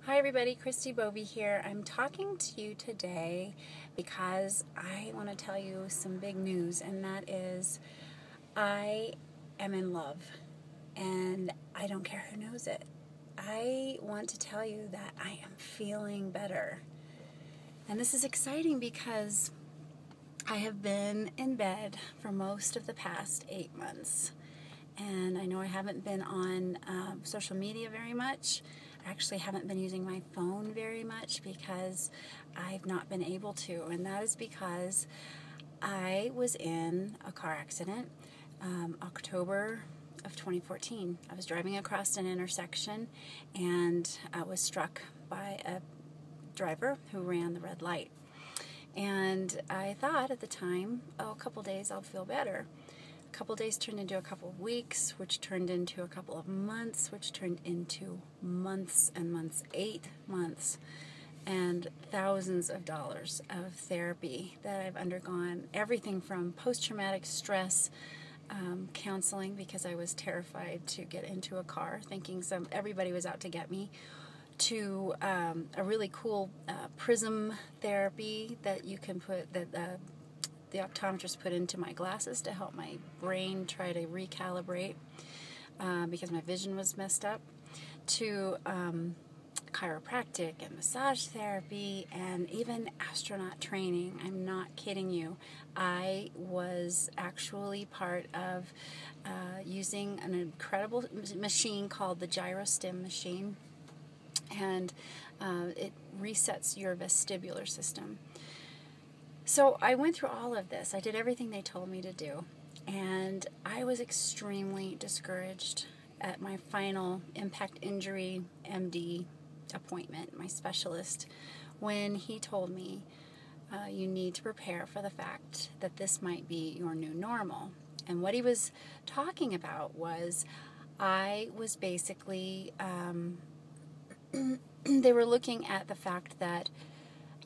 Hi everybody, Christy Bovey here. I'm talking to you today because I want to tell you some big news, and that is I am in love, and I don't care who knows it. I want to tell you that I am feeling better. And this is exciting because I have been in bed for most of the past 8 months. And I know I haven't been on social media very much. I actually haven't been using my phone very much because I've not been able to. And that is because I was in a car accident October of 2014. I was driving across an intersection and I was struck by a driver who ran the red light. And I thought at the time, a couple days I'll feel better. A couple days turned into a couple of weeks, which turned into a couple of months, which turned into months and months, 8 months, and thousands of dollars of therapy that I've undergone. Everything from post-traumatic stress counseling, because I was terrified to get into a car thinking everybody was out to get me, to a really cool prism therapy that you can put, that the optometrist put into my glasses to help my brain try to recalibrate because my vision was messed up, to chiropractic and massage therapy and even astronaut training. I'm not kidding you. I was actually part of using an incredible machine called the gyrostim machine, and it resets your vestibular system. So I went through all of this. I did everything they told me to do, and I was extremely discouraged at my final impact injury MD appointment, my specialist, when he told me, you need to prepare for the fact that this might be your new normal. And what he was talking about was I was basically, they were looking at the fact that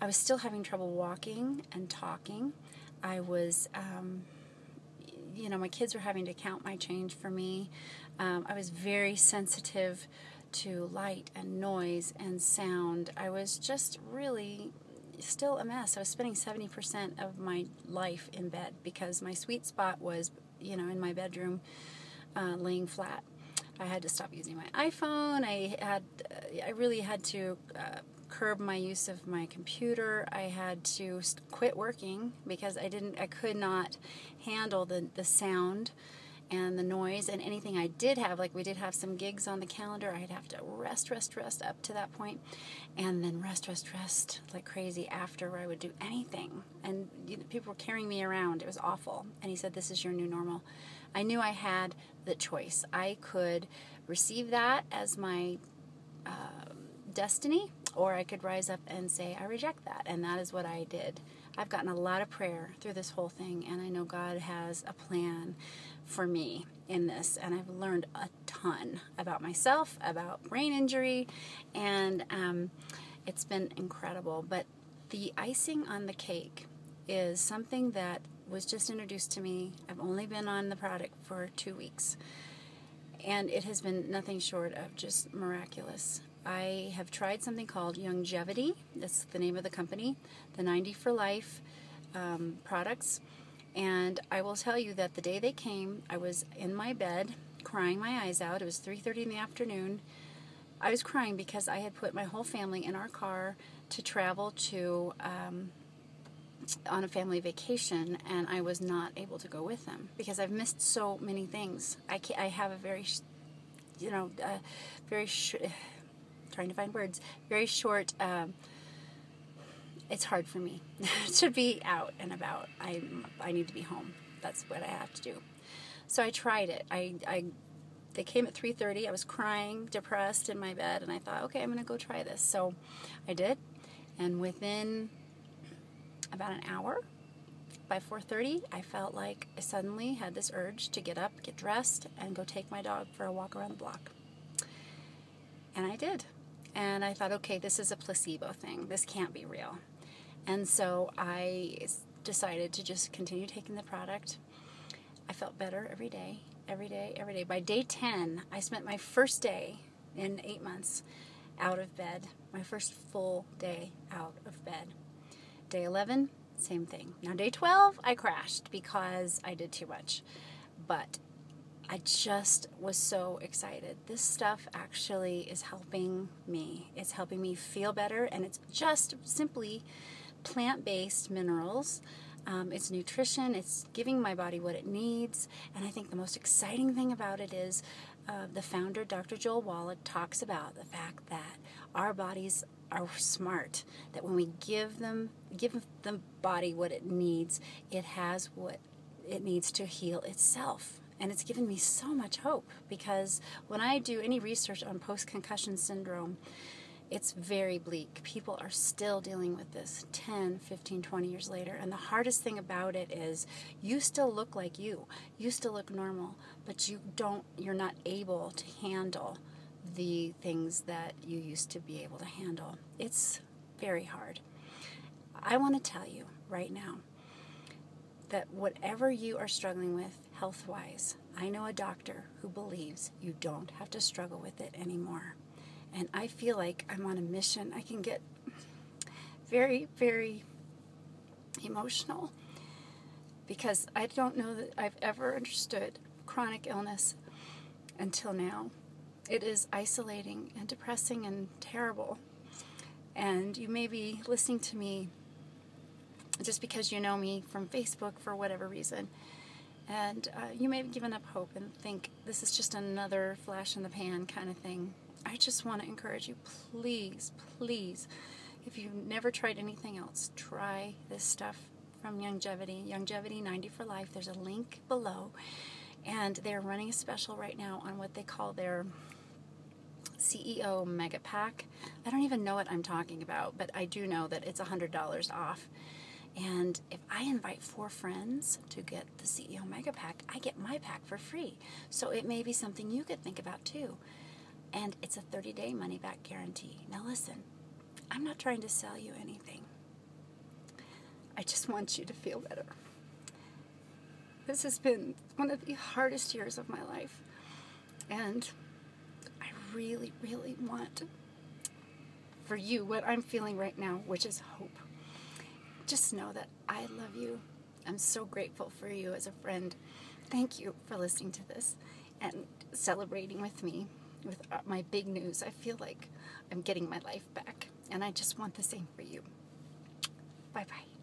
I was still having trouble walking and talking. I was, my kids were having to count my change for me. I was very sensitive to light and noise and sound. I was just really still a mess. I was spending 70% of my life in bed because my sweet spot was, in my bedroom, laying flat. I had to stop using my iPhone. I really had to curb my use of my computer. I had to quit working because I could not handle the sound and the noise, and anything I did have, like we did have some gigs on the calendar, I'd have to rest up to that point, and then rest like crazy after, where I would do anything. And people were carrying me around. It was awful. And he said, this is your new normal. I knew I had the choice. I could receive that as my destiny, or I could rise up and say, I reject that. And that is what I did. I've gotten a lot of prayer through this whole thing, and I know God has a plan for me in this, and I've learned a ton about myself, about brain injury, and it's been incredible. But the icing on the cake is something that was just introduced to me. I've only been on the product for 2 weeks, and it has been nothing short of just miraculous. I have tried something called Longevity. That's the name of the company, the 90 for Life products. And I will tell you that the day they came, I was in my bed crying my eyes out. It was 3:30 in the afternoon. I was crying because I had put my whole family in our car to travel to on a family vacation, and I was not able to go with them because I've missed so many things. I have a very, trying to find words, very short, it's hard for me to be out and about. I need to be home. That's what I have to do. So I tried it. They came at 3:30. I was crying, depressed in my bed, and I thought, okay, I'm going to go try this. So I did, and within about an hour, by 4:30, I felt like I suddenly had this urge to get up, get dressed, and go take my dog for a walk around the block. And I did. And I thought, okay, this is a placebo thing. This can't be real. And so I decided to just continue taking the product. I felt better every day. By day 10, I spent my first day in 8 months out of bed. My first full day out of bed. Day 11, same thing. Now day 12, I crashed because I did too much. But I just was so excited. This stuff actually is helping me. It's helping me feel better, and it's just simply plant-based minerals. It's nutrition. It's giving my body what it needs. And I think the most exciting thing about it is the founder, Dr. Joel Wallach, talks about the fact that our bodies are smart, that when we give the body what it needs, it has what it needs to heal itself. And it's given me so much hope, because when I do any research on post-concussion syndrome, it's very bleak. People are still dealing with this 10, 15, 20 years later. And the hardest thing about it is you still look like you. You still look normal, but you're not able to handle the things that you used to be able to handle. It's very hard. I want to tell you right now that whatever you are struggling with health-wise, I know a doctor who believes you don't have to struggle with it anymore. And I feel like I'm on a mission. I can get very, very emotional because I don't know that I've ever understood chronic illness until now. It is isolating and depressing and terrible. And you may be listening to me just because you know me from Facebook for whatever reason. And you may have given up hope and think this is just another flash in the pan kind of thing. I just want to encourage you, please, please, if you've never tried anything else, try this stuff from Longevity 90 for Life. There's a link below, and they're running a special right now on what they call their CEO Mega Pack. I don't even know what I'm talking about, but I do know that it's $100 off. And if I invite 4 friends to get the CEO Mega Pack, I get my pack for free. So it may be something you could think about too. And it's a 30-day money-back guarantee. Now listen, I'm not trying to sell you anything. I just want you to feel better. This has been one of the hardest years of my life. And I really, really want for you what I'm feeling right now, which is hope. Just know that I love you. I'm so grateful for you as a friend. Thank you for listening to this and celebrating with me with my big news. I feel like I'm getting my life back, and I just want the same for you. Bye-bye.